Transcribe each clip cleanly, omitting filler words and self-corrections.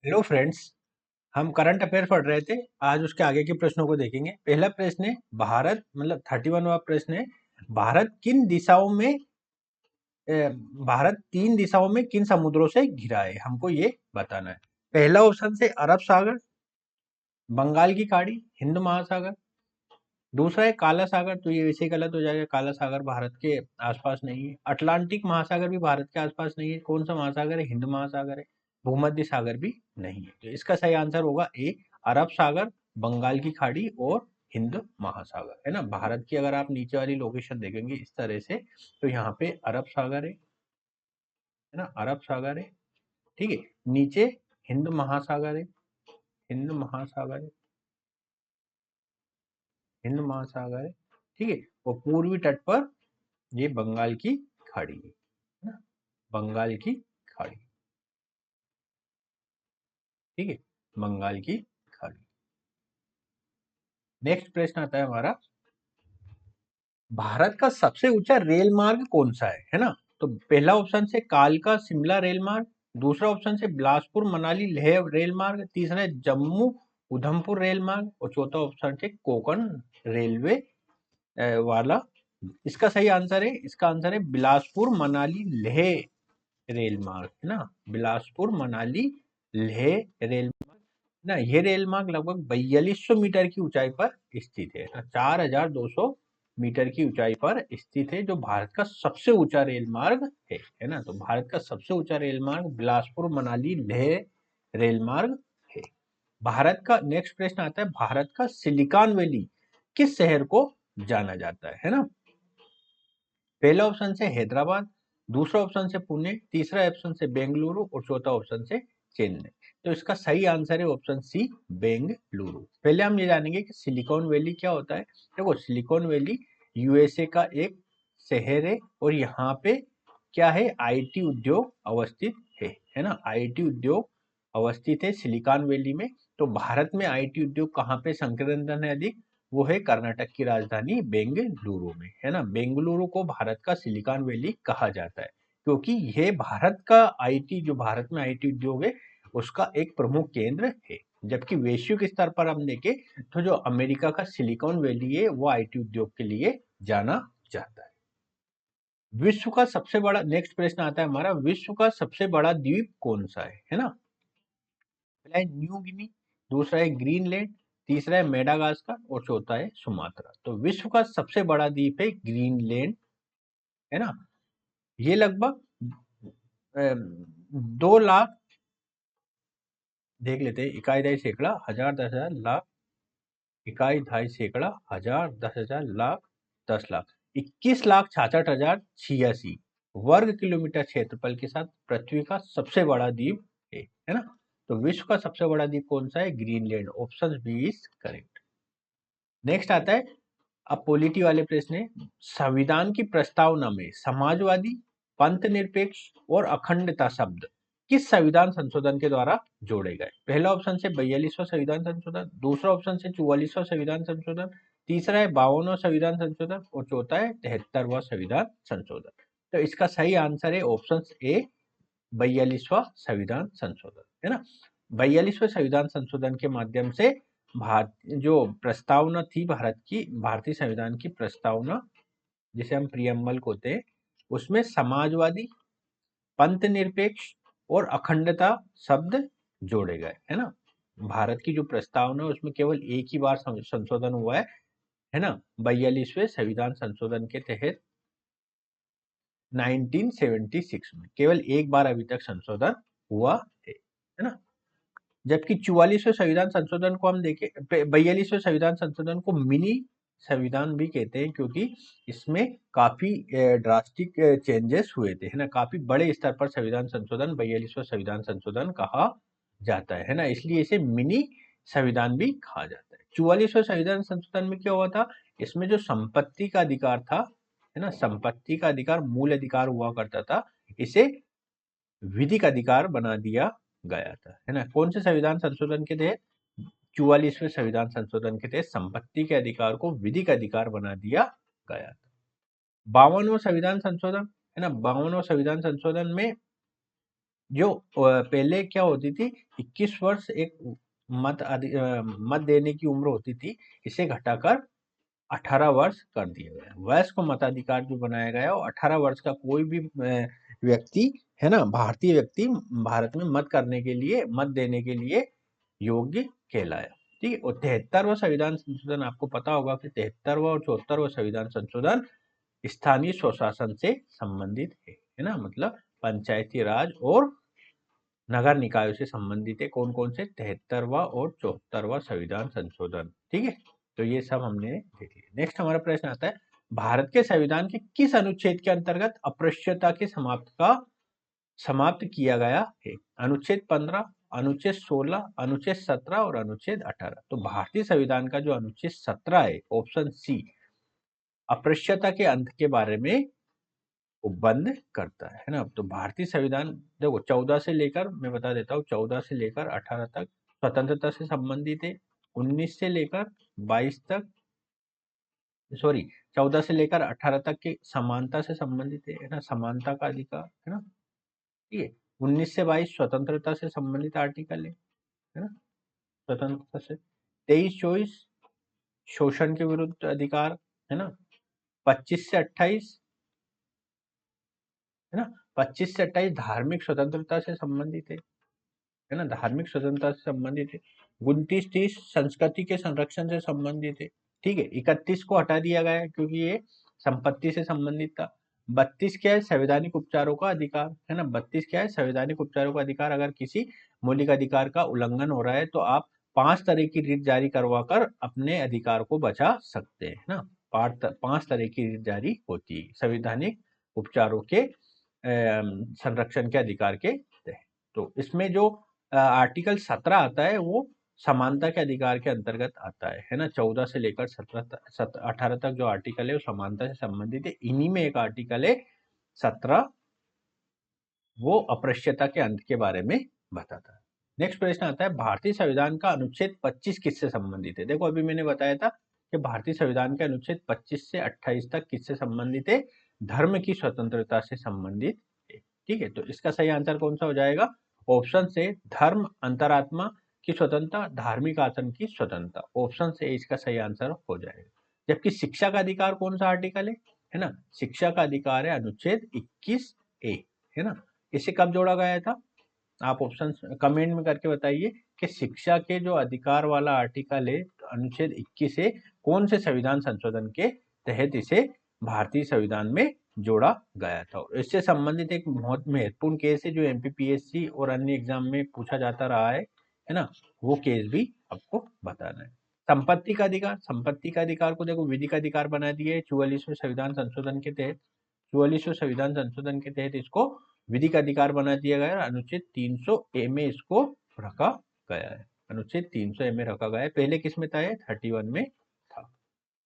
Hello friends. हम current affair पढ़ रहे थे। आज उसके आगे के प्रश्नों को देखेंगे। पहला प्रश्न है भारत मतलब 31वां प्रश्न है, भारत किन दिशाओं में भारत 3 दिशाओं में किन समुद्रों से घिरा है, हमको ये बताना है। पहला ऑप्शन से अरब सागर, बंगाल की खाड़ी, हिंद महासागर। दूसरा है काला सागर, तो ये वैसे ही गलत हो जाएगा, काला सागर भारत के आसपास नहीं है। अटलांटिक महासागर भी भारत के आसपास नहीं है। कौन सा महासागर है? हिंद महासागर है। भूमध्य सागर भी नहीं है। तो इसका सही आंसर होगा ए, अरब सागर, बंगाल की खाड़ी और हिंद महासागर, है ना। भारत की अगर आप नीचे वाली लोकेशन देखेंगे इस तरह से, तो यहाँ पे अरब सागर है ना, अरब सागर है। ठीक है, नीचे हिंद महासागर है, हिंद महासागर है, हिंद महासागर है। ठीक है, और पूर्वी तट पर ये बंगाल की खाड़ी है ना, बंगाल की खाड़ी। ठीक है, बंगाल की खाड़ी। नेक्स्ट प्रश्न आता है हमारा, भारत का सबसे ऊंचा रेल मार्ग कौन सा है ना। तो पहला ऑप्शन से कालका शिमला रेल मार्ग, दूसरा ऑप्शन से बिलासपुर मनाली लेह रेल मार्ग, तीसरा है जम्मू उधमपुर रेल मार्ग और चौथा ऑप्शन है कोंकण रेलवे वाला। इसका सही आंसर है, इसका आंसर है बिलासपुर मनाली लेह रेल मार्ग, है ना। बिलासपुर मनाली लेह रेल ना, ये रेल मार्ग लगभग 4200 मीटर की ऊंचाई पर स्थित है ना, 4200 मीटर की ऊंचाई पर स्थित है, जो भारत का सबसे ऊंचा रेल मार्ग है ना। तो भारत का सबसे ऊंचा रेल मार्ग बिलासपुर मनाली लेह रेल मार्ग है। भारत का नेक्स्ट प्रश्न आता है, भारत का सिलिकॉन वैली किस शहर को जाना जाता है ना। पहला ऑप्शन से हैदराबाद, दूसरा ऑप्शन से पुणे, तीसरा ऑप्शन से बेंगलुरु और चौथा ऑप्शन से चेन्नई। तो इसका सही आंसर है ऑप्शन सी, बेंगलुरु। पहले हम ये जानेंगे कि सिलिकॉन वैली क्या होता है। देखो, सिलिकॉन वैली यूएसए का एक शहर है और यहाँ पे क्या है, आईटी उद्योग अवस्थित है ना। आईटी उद्योग अवस्थित है सिलिकॉन वैली में। तो भारत में आईटी उद्योग कहाँ पे संकेंद्रित है अधिक, वो है कर्नाटक की राजधानी बेंगलुरु में, है ना। बेंगलुरु को भारत का सिलिकॉन वैली कहा जाता है क्योंकि यह भारत का आईटी, जो भारत में आईटी उद्योग है उसका एक प्रमुख केंद्र है। जबकि वैश्विक स्तर पर हम देखें तो जो अमेरिका का सिलिकॉन वैली है वो आईटी उद्योग के लिए जाना जाता है। विश्व का सबसे बड़ा, नेक्स्ट प्रश्न आता है हमारा, विश्व का सबसे बड़ा द्वीप कौन सा है ना। पहला है न्यू गिनी, दूसरा है ग्रीनलैंड, तीसरा है मेडागास्कर और चौथा है सुमात्रा। तो विश्व का सबसे बड़ा द्वीप है ग्रीनलैंड, है ना। ये लगभग 2 लाख, देख लेते हैं, इकाई दहाई सैकड़ा हजार दस हजार लाख, इकाई ढाई सैकड़ा हजार 10,000 लाख 10 लाख, 21,66,086 वर्ग किलोमीटर क्षेत्रफल के साथ पृथ्वी का सबसे बड़ा द्वीप है ना। तो विश्व का सबसे बड़ा द्वीप कौन सा है? Greenland. Option B is correct. Next आता है, अब पॉलिटी वाले प्रश्न है, संविधान की प्रस्तावना में समाजवादी, पंथ निरपेक्ष और अखंडता शब्द किस संविधान संशोधन के द्वारा जोड़े गए? पहला ऑप्शन से 42वां संविधान संशोधन, दूसरा ऑप्शन से 44वां संविधान संशोधन, तीसरा है 52वां संविधान संशोधन और चौथा है 73वां संविधान संशोधन। तो इसका सही आंसर है ऑप्शन ए, 42वां संविधान संशोधन, है ना। 42वें संविधान संशोधन के माध्यम से भारत, जो प्रस्तावना थी भारत की, भारतीय संविधान की प्रस्तावना जिसे हम प्रियम्बल कहते हैं, उसमें समाजवादी, पंथ निरपेक्ष और अखंडता शब्द जोड़े गए, है ना। भारत की जो प्रस्तावना है उसमें केवल एक ही बार संशोधन हुआ है ना, 42वें संविधान संशोधन के तहत 1976 में केवल एक बार अभी तक संशोधन हुआ है ना। जबकि 44वें संविधान संशोधन को हम देखें, 42वें संविधान संशोधन को मिनी संविधान भी कहते हैं क्योंकि इसमें काफी ड्रास्टिक चेंजेस हुए थे, है ना। काफी बड़े स्तर पर संविधान संशोधन 42वां संविधान संशोधन कहा जाता है ना, इसलिए इसे मिनी संविधान भी कहा जाता है। 44वें संविधान संशोधन में क्या हुआ था, इसमें जो संपत्ति का अधिकार था, है ना, संपत्ति का अधिकार मूल अधिकार हुआ करता था, इसे विधिक अधिकार बना दिया गया था, है ना। कौन से संविधान संशोधन के तहत? 44वें संविधान संशोधन के तहत संपत्ति के अधिकार को विधिक अधिकार बना दिया गया था। 52वां संविधान संशोधन, है ना, 52वां संविधान संशोधन में जो पहले क्या होती थी, 21 वर्ष एक मत देने की उम्र होती थी, इसे घटाकर 18 वर्ष कर दिया गया। वयस्क मताधिकार जो बनाया गया वो 18 वर्ष का कोई भी व्यक्ति है ना, भारतीय व्यक्ति भारत में मत करने के लिए, मत देने के लिए योग्य कहलाया। ठीक है। और 73वां संविधान संशोधन, आपको पता होगा कि 73वां और 74वां संविधान संशोधन स्थानीय स्वशासन से संबंधित है ना, मतलब पंचायती राज और नगर निकायों से संबंधित है। कौन कौन से? 73वां और 74वां संविधान संशोधन। ठीक है, तो ये सब हमने देख लिया। नेक्स्ट हमारा प्रश्न आता है, भारत के संविधान के किस अनुच्छेद के अंतर्गत अस्पृश्यता के समाप्त किया गया है? अनुच्छेद 15, अनुच्छेद 16, अनुच्छेद 17 और अनुच्छेद 18। तो भारतीय संविधान का जो अनुच्छेद 17 है, ऑप्शन सी, अस्पृश्यता के अंत के बारे में वो बंद करता है ना। तो भारतीय संविधान देखो 14 से लेकर, मैं बता देता हूँ, 14 से लेकर 18 तक स्वतंत्रता से संबंधित है। 19 से लेकर 22 तक, सॉरी, 14 से लेकर 18 तक की समानता से संबंधित है ना, समानता का अधिकार है ना। ठीक है। 19 से 22 स्वतंत्रता से संबंधित आर्टिकल है ना, स्वतंत्रता से। 23-24 शोषण के विरुद्ध अधिकार है ना। 25 से 28 है ना, 25 से 28 धार्मिक स्वतंत्रता से संबंधित है ना, धार्मिक स्वतंत्रता से संबंधित है। 29-30 संस्कृति के संरक्षण से संबंधित है। ठीक है। 31 को हटा दिया गया है क्योंकि ये संपत्ति से संबंधित था। 32 क्या है? संवैधानिक उपचारों का अधिकार है ना। 32 क्या है? संवैधानिक उपचारों का अधिकार। अगर किसी मौलिक अधिकार का उल्लंघन हो रहा है तो आप 5 तरह की रिट जारी करवाकर अपने अधिकार को बचा सकते हैं ना। 5 तरह की रिट जारी होती है संवैधानिक उपचारों के संरक्षण के अधिकार के तहत। तो इसमें जो आर्टिकल 17 आता है वो समानता के अधिकार के अंतर्गत आता है ना। 14 से लेकर 18 तक जो आर्टिकल है वो समानता से संबंधित है। इन्हीं में एक आर्टिकल है 17, वो अस्पृश्यता के अंत के बारे में बताता है। नेक्स्ट प्रश्न आता है, भारतीय संविधान का अनुच्छेद 25 किससे संबंधित है? देखो अभी मैंने बताया था कि भारतीय संविधान के अनुच्छेद 25 से 28 तक किससे संबंधित है? धर्म की स्वतंत्रता से संबंधित है। ठीक है, तो इसका सही आंसर कौन सा हो जाएगा? ऑप्शन से, धर्म अंतरात्मा की स्वतंत्रता, धार्मिक आचरण की स्वतंत्रता। ऑप्शन से इसका सही आंसर हो जाएगा। जबकि शिक्षा का अधिकार कौन सा आर्टिकल है ना? शिक्षा का अधिकार है अनुच्छेद 21A है ना। इसे कब जोड़ा गया था? आप ऑप्शन कमेंट में करके बताइए कि शिक्षा के जो अधिकार वाला आर्टिकल है अनुच्छेद 21 है, कौन से संविधान संशोधन के तहत इसे भारतीय संविधान में जोड़ा गया था। इससे संबंधित एक बहुत महत्वपूर्ण केस है जो एमपीपीएससी और अन्य एग्जाम में पूछा जाता रहा है ना, वो केस भी आपको बताना है। संपत्ति का अधिकार, संपत्ति का अधिकार को देखो विधिक अधिकार बना दिया है 44वें संविधान संशोधन के तहत। 44वें संविधान संशोधन के तहत इसको विधिक अधिकार बना दिया गया है। अनुच्छेद 300A में इसको रखा गया है। अनुच्छेद 300A में रखा गया है। पहले किस में था? 31 में था।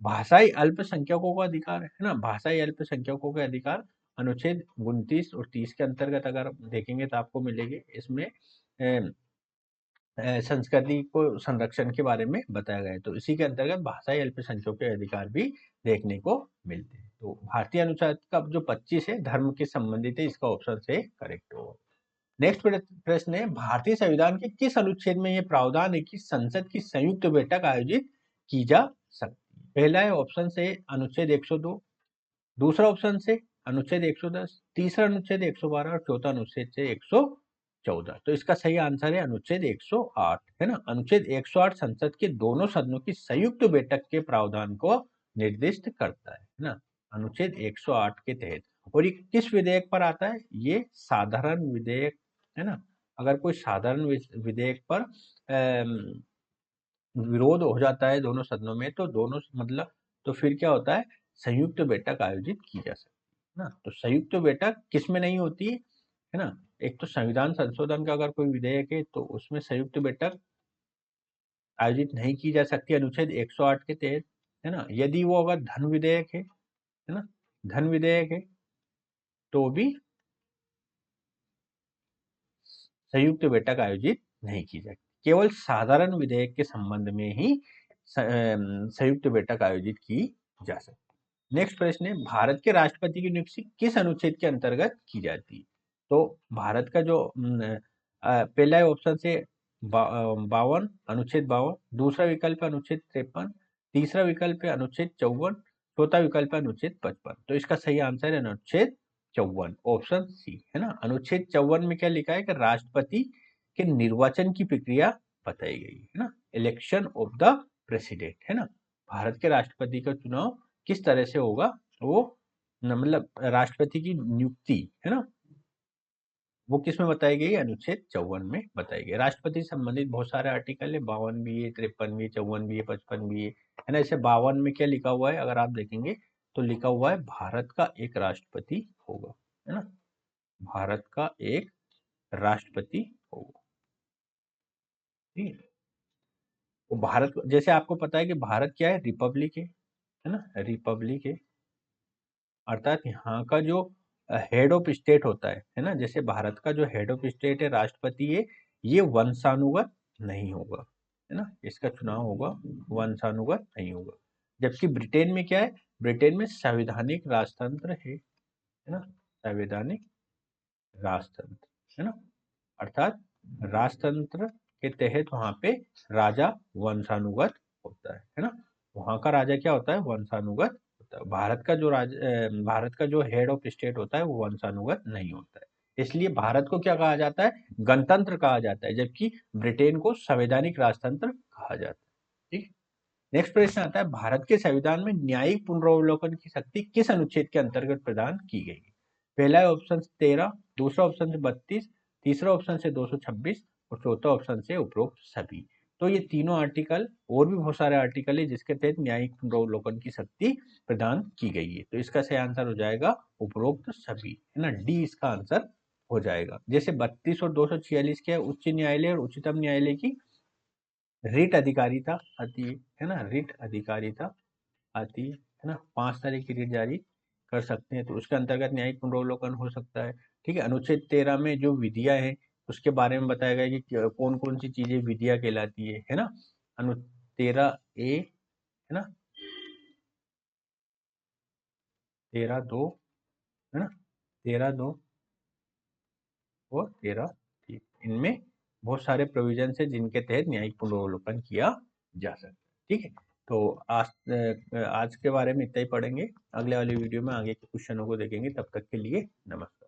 भाषाई अल्पसंख्यकों का अधिकार है ना, भाषाई अल्पसंख्यकों के अधिकार अनुच्छेद 29 और 30 के अंतर्गत अगर देखेंगे तो आपको मिलेंगे। इसमें संस्कृति को संरक्षण के बारे में बताया गया है। तो इसी के अंतर्गत भाषाई अल्पसंख्यकों के अधिकार भी देखने को मिलते हैं। तो भारतीय अनुच्छेद का जो 25 है धर्म के संबंधित है, इसका ऑप्शन से करेक्ट होगा। नेक्स्ट प्रश्न है, भारतीय संविधान के किस अनुच्छेद में यह प्रावधान है कि संसद की संयुक्त बैठक आयोजित की जा सकती है? पहला है ऑप्शन से अनुच्छेद 102, दूसरा ऑप्शन से अनुच्छेद 110, तीसरा अनुच्छेद 112 और चौथा अनुच्छेद से 114। तो इसका सही आंसर है अनुच्छेद 108 है ना। अनुच्छेद 108 संसद के दोनों सदनों की संयुक्त बैठक के प्रावधान को निर्दिष्ट करता है ना, अनुच्छेद 108 के तहत। और ये किस विधेयक पर आता है? ये साधारण विधेयक है ना। अगर कोई साधारण विधेयक पर विरोध हो जाता है दोनों सदनों में, तो दोनों मतलब तो फिर क्या होता है? संयुक्त बैठक आयोजित की जा सकती है ना। तो संयुक्त बैठक किस में नहीं होती है ना? एक तो संविधान संशोधन का अगर कोई विधेयक है तो उसमें संयुक्त बैठक आयोजित नहीं की जा सकती अनुच्छेद 108 के तहत है ना। यदि वो अगर धन विधेयक है ना, धन विधेयक है तो भी संयुक्त बैठक आयोजित नहीं की जाती। केवल साधारण विधेयक के संबंध में ही संयुक्त बैठक आयोजित की जा सकती है। नेक्स्ट प्रश्न है, भारत के राष्ट्रपति की नियुक्ति किस अनुच्छेद के अंतर्गत की जाती है? तो भारत का जो पहला ऑप्शन से 52, अनुच्छेद 52, दूसरा विकल्प है अनुच्छेद 53, तीसरा विकल्प है अनुच्छेद 54, चौथा विकल्प है अनुच्छेद 55। तो इसका सही आंसर है अनुच्छेद 54, ऑप्शन सी, है ना। अनुच्छेद 54 में क्या लिखा है कि राष्ट्रपति के निर्वाचन की प्रक्रिया बताई गई है ना, इलेक्शन ऑफ द प्रेसिडेंट, है ना। भारत के राष्ट्रपति का चुनाव किस तरह से होगा, वो मतलब राष्ट्रपति की नियुक्ति, है ना, वो किस में बताई गई, अनुच्छेद 54 में बताई गई। राष्ट्रपति से संबंधित बहुत सारे आर्टिकल है, 52 भी है, 53 भी है, 54 भी है, 55 भी है ना। इसे 52 में क्या लिखा हुआ है, अगर आप देखेंगे तो लिखा हुआ है भारत का एक राष्ट्रपति होगा, है ना, भारत का एक राष्ट्रपति होगा, ठीक है। तो भारत, जैसे आपको पता है कि भारत क्या है, रिपब्लिक है ना, रिपब्लिक है, अर्थात यहाँ का जो हेड ऑफ स्टेट होता है ना, जैसे भारत का जो हेड ऑफ स्टेट है, राष्ट्रपति है, ये वंशानुगत नहीं होगा, है ना, इसका चुनाव होगा वंशानुगत नहीं होगा। जबकि ब्रिटेन में क्या है, ब्रिटेन में संवैधानिक राजतंत्र है ना, संवैधानिक राजतंत्र, है ना, अर्थात राजतंत्र के तहत वहां पे राजा वंशानुगत होता है ना, वहां का राजा क्या होता है, वंशानुगत होता है। भारत का जो हेड ऑफ स्टेट होता है वो वंशानुगत नहीं होता है, इसलिए भारत को क्या कहा जाता है, गणतंत्र कहा जाता है, जबकि ब्रिटेन को संवैधानिक राजतंत्र कहा जाता है, ठीक। नेक्स्ट प्रश्न आता है, भारत के संविधान में न्यायिक पुनरावलोकन की शक्ति किस अनुच्छेद के अंतर्गत प्रदान की गई है। पहला ऑप्शन 13, दूसरा ऑप्शन से 32, तीसरा ऑप्शन से 226 और चौथा ऑप्शन से उपरोक्त सभी। तो ये तीनों आर्टिकल और भी बहुत सारे आर्टिकल है जिसके तहत न्यायिक पुनरावलोकन की शक्ति प्रदान की गई है। तो इसका सही आंसर हो जाएगा उपरोक्त सभी, है ना, डी इसका आंसर हो जाएगा। जैसे 32 और 246 के उच्च न्यायालय और उच्चतम न्यायालय की रिट अधिकारिता आती है ना, रिट अधिकारिता आती है ना, 5 तरह की रिट जारी कर सकते हैं, तो उसके अंतर्गत न्यायिक पुनरावलोकन हो सकता है, ठीक है। अनुच्छेद 13 में जो विधियां हैं उसके बारे में बताया गया है कि कौन कौन सी चीजें विधियां कहलाती है ना। अनु 13A, है ना, 13(2), है ना, 13(2) और 13(3), इनमें बहुत सारे प्रोविजन है जिनके तहत न्यायिक पुनरावलोकन किया जा सकता है, ठीक है। तो आज के बारे में इतना ही पढ़ेंगे, अगले वाली वीडियो में आगे के क्वेश्चनों को देखेंगे। तब तक के लिए नमस्कार।